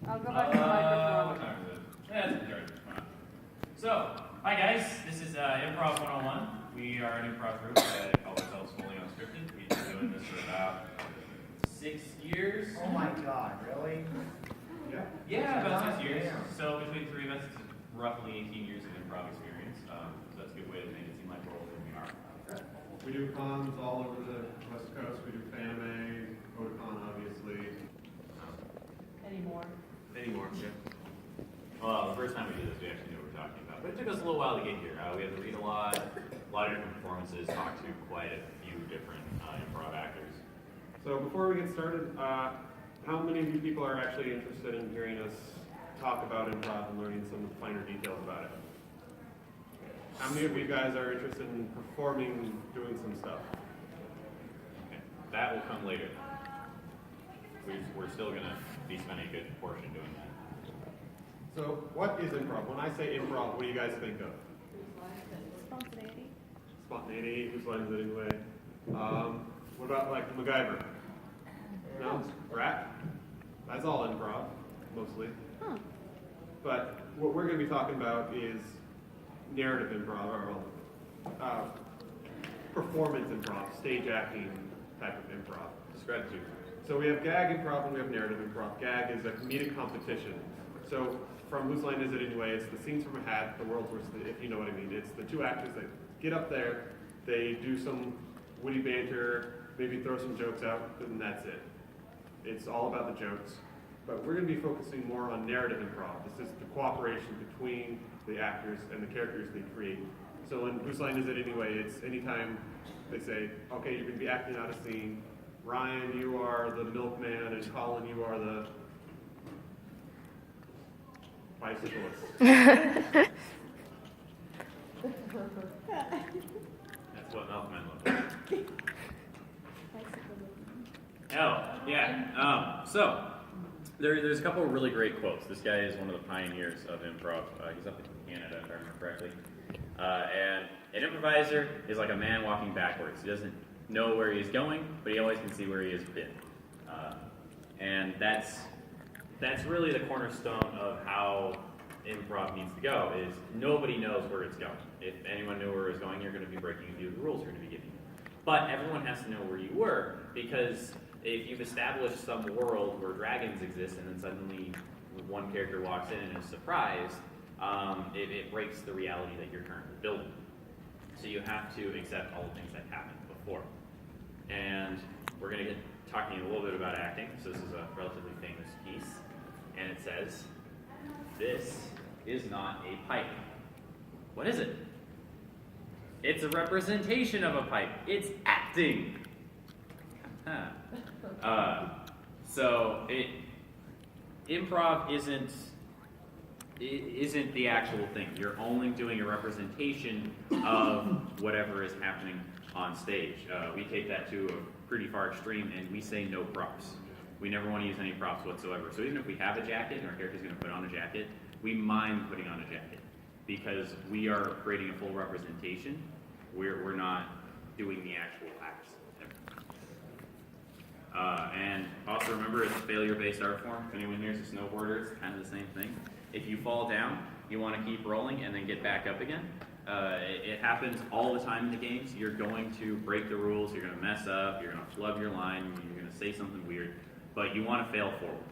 I'll go back to the microphone. What time is it? Yeah, it's 8:30. Come on. So, hi guys. This is Improv 101. We are an improv group that call ourselves Fully Unscripted. We've been doing this for about 6 years. Oh my God, really? Yeah, about 6 years. So between the three of us, it's roughly 18 years of improv experience. So that's a good way to make it seem like we're older than we are. We do cons all over the West Coast. We do anime, Ota Kon, obviously. Anymore. Yeah. Well, the first time we did this, we actually knew what we were talking about. But it took us a little while to get here. We had to read a lot of different performances, talk to quite a few different improv actors. So before we get started, how many of you people are actually interested in hearing us talk about improv and learning some finer details about it? How many of you guys are interested in performing, doing some stuff? Okay. That will come later. We're still going to be spending a good portion doing that. So what is improv? When I say improv, what do you guys think of? Spontaneity. Spontaneity, whose line is it anyway? What about like MacGyver? No? Rat? That's all improv, mostly. Huh. But what we're going to be talking about is narrative improv, or performance improv, stage acting type of improv. Describe the two. So we have gag improv and we have narrative improv. Gag is a comedic competition. So from Whose Line Is It Anyway? It's the scenes from a hat, the world's worst, if you know what I mean. It's the two actors that get up there, they do some witty banter, maybe throw some jokes out, and that's it. It's all about the jokes. But we're going to be focusing more on narrative improv. This is the cooperation between the actors and the characters they create. So in Whose Line Is It Anyway? It's anytime they say, okay, you're going to be acting out a scene. Ryan, you are the milkman, and Colin, you are the bicyclist. That's what milkmen look like. Oh, yeah. So, there's a couple of really great quotes. This guy is one of the pioneers of improv. He's up in Canada, if I remember correctly. And an improviser is like a man walking backwards. He doesn't know where he's going, but he always can see where he has been. And that's really the cornerstone of how improv needs to go, is nobody knows where it's going. If anyone knew where it was going, you're going to be breaking a few of the rules you're going to be giving. But everyone has to know where you were, because if you've established some world where dragons exist and then suddenly one character walks in and is surprised, it breaks the reality that you're currently building. So you have to accept all the things that happened before. And we're going to get talking a little bit about acting. So this is a relatively famous piece. And it says, "This is not a pipe." What is it? It's a representation of a pipe. It's acting. So improv isn't the actual thing. You're only doing a representation of whatever is happening on stage. We take that to a pretty far extreme, and we say no props. We never want to use any props whatsoever. So even if we have a jacket and our character's going to put on a jacket, we mind putting on a jacket because we are creating a full representation. We're not doing the actual acts. And also remember, it's a failure-based art form. If anyone here is a snowboarder, it's kind of the same thing. If you fall down, you want to keep rolling and then get back up again. It happens all the time in the games. You're going to break the rules, you're going to mess up, you're going to flub your line, you're going to say something weird, but you want to fail forward.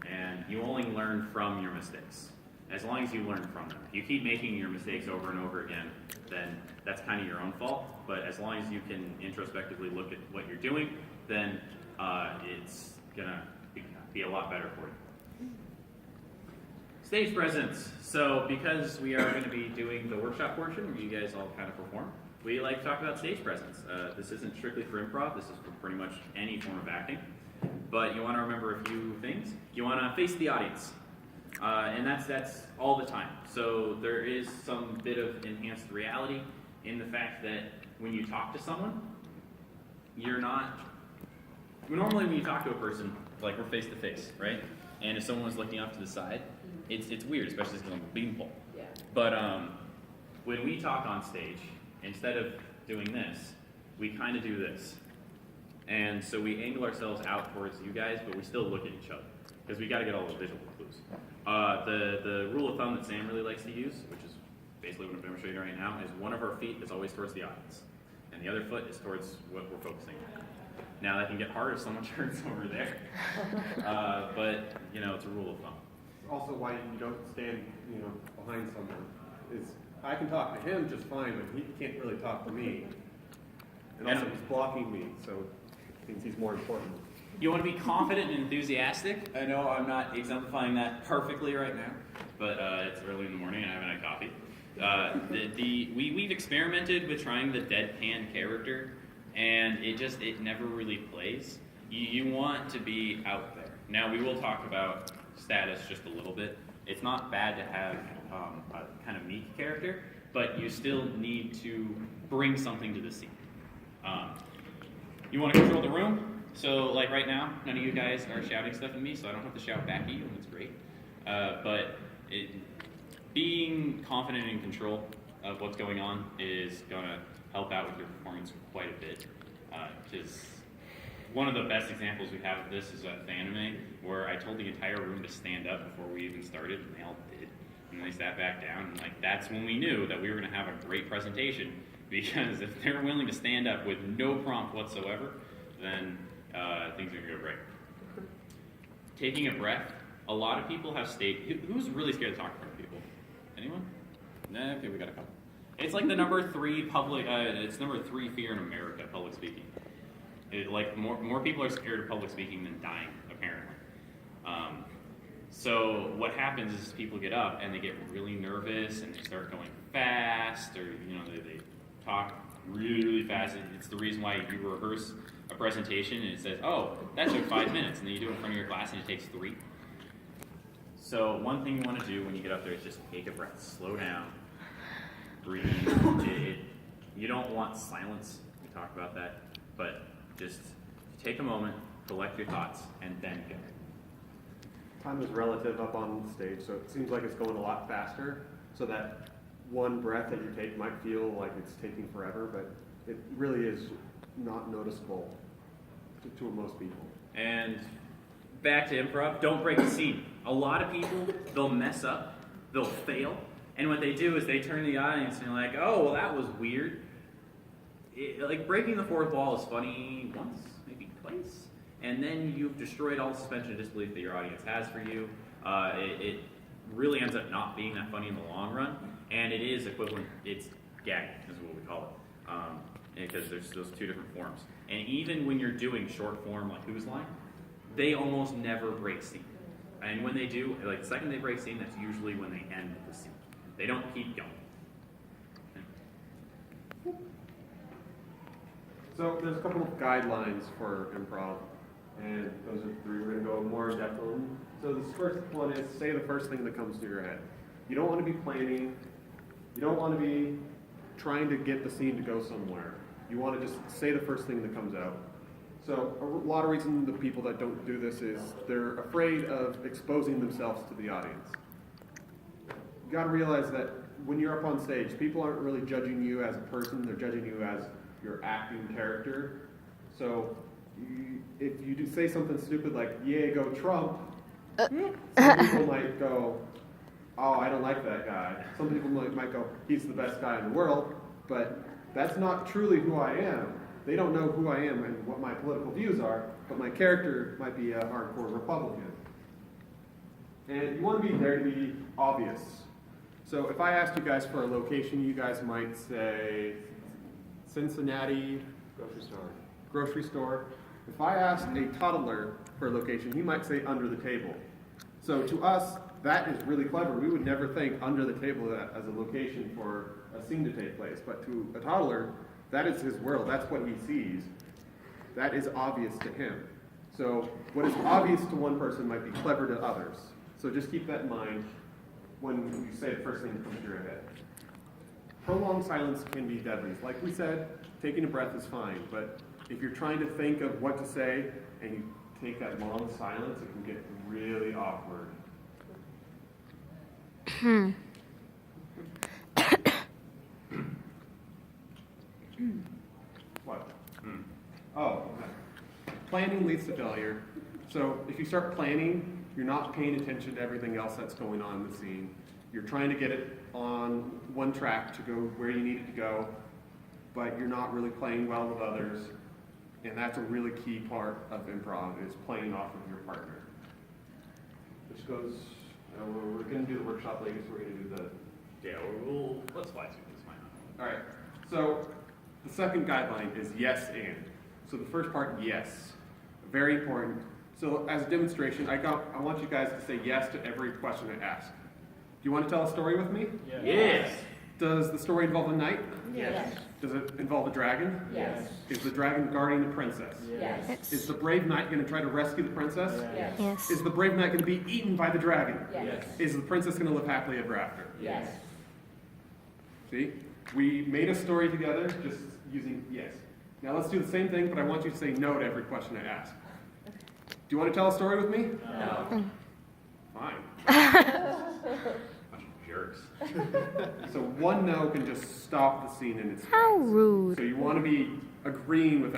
And you only learn from your mistakes, as long as you learn from them. If you keep making your mistakes over and over again, then that's kind of your own fault, but as long as you can introspectively look at what you're doing, then it's going to be a lot better for you. Stage presence. So because we are going to be doing the workshop portion where you guys all kind of perform, we like to talk about stage presence. This isn't strictly for improv, this is for pretty much any form of acting. But you want to remember a few things. You want to face the audience. And that's all the time. So there is some bit of enhanced reality in the fact that when you talk to someone, you're not... Normally when you talk to a person, like we're face to face, right? And if someone was looking off to the side, it's weird, especially if it's going to be beanpole. Yeah. But when we talk on stage, instead of doing this, we kind of do this. And so we angle ourselves out towards you guys, but we still look at each other. because we got to get all the visual clues. The rule of thumb that Sam really likes to use, which is basically what I'm going to show you right now, is one of our feet is always towards the audience, and the other foot is towards what we're focusing on. Now that can get hard if someone turns over there, but you know, it's a rule of thumb. Also, why you don't stand, behind someone is I can talk to him just fine, but he can't really talk to me. And also, he's blocking me, so he thinks he's more important. You want to be confident and enthusiastic. I know I'm not exemplifying that perfectly right now, but it's early in the morning and I haven't had coffee. We've experimented with trying the deadpan character, and it never really plays. You want to be out there. Now we will talk about status just a little bit. It's not bad to have a kind of meek character, but you still need to bring something to the scene. You want to control the room, so like right now, none of you guys are shouting stuff at me, so I don't have to shout back at you, and it's great. Being confident and in control of what's going on is going to help out with your performance quite a bit. Because one of the best examples we have of this is at the anime, where I told the entire room to stand up before we even started, and they all did. And they sat back down, and that's when we knew that we were going to have a great presentation. Because if they're willing to stand up with no prompt whatsoever, then things are going to go great. Taking a breath. A lot of people have who's really scared to talk in front of people? Anyone? Nah, okay, we got a couple. It's like the number 3 it's number 3 fear in America, public speaking. More people are scared of public speaking than dying, apparently. So what happens is people get up and they get really nervous and they start going fast, or they talk really, really fast. It's the reason why you rehearse a presentation and it says, oh, that took 5 minutes, and then you do it in front of your class and it takes 3. So one thing you want to do when you get up there is just take a breath, slow down, breathe. You don't want silence, we talked about that, but just take a moment, collect your thoughts, and then go. Time is relative up on stage, so it seems like it's going a lot faster, so that one breath that you take might feel like it's taking forever, but it really is not noticeable to most people. And back to improv, don't break the scene. A lot of people, they'll mess up, they'll fail, and what they do is they turn to the audience and they're like, oh, well, that was weird. Breaking the fourth wall is funny once, maybe twice, and then you've destroyed all the suspension of disbelief that your audience has for you. It really ends up not being that funny in the long run, and it is equivalent, it's gagging is what we call it, because there's those 2 different forms. And even when you're doing short form like Whose Line, they almost never break scene. And when they do, the second they break scene, that's usually when they end the scene. They don't keep going. So there's a couple of guidelines for improv, and those are 3 we're going to go more in depth on. So this first one is say the first thing that comes to your head. You don't want to be planning. You don't want to be trying to get the scene to go somewhere. You want to just say the first thing that comes out. So a lot of reason the people that don't do this is they're afraid of exposing themselves to the audience. You got to realize that when you're up on stage, people aren't really judging you as a person, they're judging you as your acting character. So if you do say something stupid like, yay, go Trump, some people might go, oh, I don't like that guy. Some people might go, he's the best guy in the world, but that's not truly who I am. They don't know who I am and what my political views are, but my character might be a hardcore Republican. And you want to be there to be obvious. So if I asked you guys for a location, you guys might say Cincinnati grocery store. If I asked a toddler for a location, he might say under the table. So to us, that is really clever. We would never think under the table as a location for a scene to take place. But to a toddler, that is his world. That's what he sees. That is obvious to him. So what is obvious to one person might be clever to others. So just keep that in mind when you say the first thing that comes to your head. Prolonged silence can be deadly. Like we said, taking a breath is fine. But if you're trying to think of what to say and you take that long silence, it can get really awkward. What? Oh, okay. Planning leads to failure. So if you start planning You're not paying attention to everything else that's going on in the scene. You're trying to get it on one track to go where you need it to go, but you're not really playing well with others. And that's a really key part of improv, is playing off of your partner. Which goes, we're going to do the workshop later, so we're going to do the... Yeah, let's fly through this. Why not? All right, so the second guideline is yes and. So the first part, yes, very important. So as a demonstration, I want you guys to say yes to every question I ask. Do you want to tell a story with me? Yes. Does the story involve a knight? Yes. Does it involve a dragon? Yes. Is the dragon guarding the princess? Yes. Is the brave knight going to try to rescue the princess? Yes. Yes. Is the brave knight going to be eaten by the dragon? Yes. Is the princess going to live happily ever after? Yes. See? We made a story together just using yes. Now let's do the same thing, but I want you to say no to every question I ask. Do you want to tell a story with me? No. Fine. Bunch of jerks. So one no can just stop the scene in its How tracks. rude. So you want to be agreeing with